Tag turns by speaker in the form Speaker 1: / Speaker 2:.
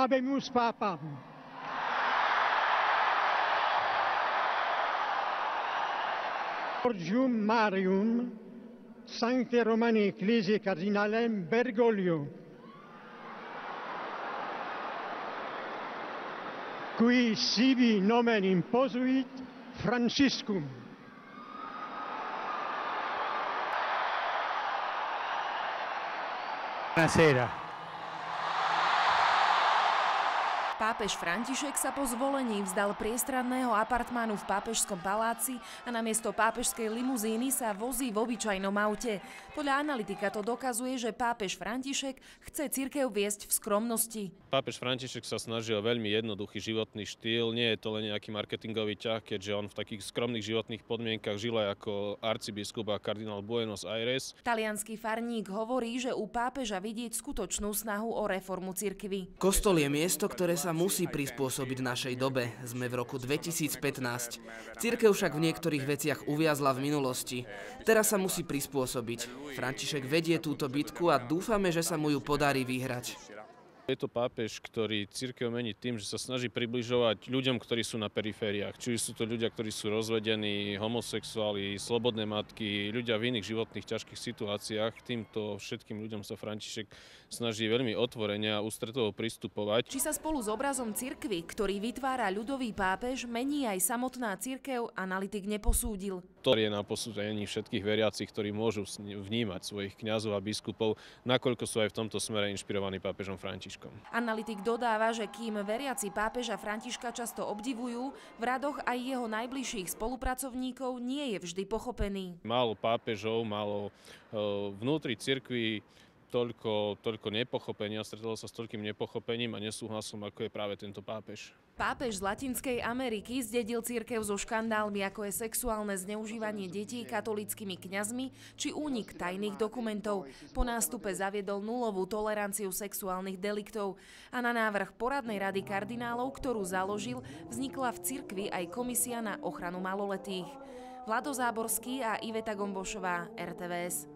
Speaker 1: Habemus Papam. Orgium Marium, Sancte Romani Ecclesiae Cardinalem Bergoglio, qui sibi nomen imposuit Franciscum. Buonasera.
Speaker 2: Pápež František sa po zvolení vzdal priestranného apartmánu v pápežskom paláci a namiesto pápežskej limuzíny sa vozí v obyčajnom aute. Podľa analytika to dokazuje, že pápež František chce cirkev viesť v skromnosti.
Speaker 3: Pápež František sa snaží o veľmi jednoduchý životný štýl. Nie je to len nejaký marketingový ťah, keďže on v takých skromných životných podmienkach žil aj ako arcibiskup a kardinál Buenos Aires.
Speaker 2: Taliansky farník hovorí, že u pápeža vidieť skutočnú snahu o reformu cirkvi.
Speaker 4: Kostol je miesto, ktoré sa musí prispôsobiť našej dobe. Sme v roku 2015. Cirkev však v niektorých veciach uviazla v minulosti. Teraz sa musí prispôsobiť. František vedie túto bitku a dúfame, že sa mu ju podarí vyhrať.
Speaker 3: Je to pápež, ktorý cirkev mení tým, že sa snaží približovať ľuďom, ktorí sú na perifériách. Či sú to ľudia, ktorí sú rozvedení, homosexuáli, slobodné matky, ľudia v iných životných ťažkých situáciách. Týmto všetkým ľuďom sa František snaží veľmi otvorene a ústretovo pristupovať.
Speaker 2: Či sa spolu s obrazom cirkvi, ktorý vytvára ľudový pápež, mení aj samotná cirkev, analytik neposúdil.
Speaker 3: To je na posúdení všetkých veriacich, ktorí môžu vnímať svojich kňazov a biskupov, nakoľko sú aj v tomto smere inšpirovaní pápežom Františkom.
Speaker 2: Analytik dodáva, že kým veriaci pápeža Františka často obdivujú, v radoch aj jeho najbližších spolupracovníkov nie je vždy pochopený.
Speaker 3: Málo pápežov, málo vnútri cirkvi toľko nepochopenia, stretol sa s toľkým nepochopením a nesúhlasom, ako je práve tento pápež.
Speaker 2: Pápež z Latinskej Ameriky zdedil cirkev so škandálmi, ako je sexuálne zneužívanie detí katolíckymi kňazmi či únik tajných dokumentov. Po nástupe zaviedol nulovú toleranciu sexuálnych deliktov a na návrh poradnej rady kardinálov, ktorú založil, vznikla v cirkvi aj komisia na ochranu maloletých. Vlado Záborský a Iveta Gombošová, RTVS.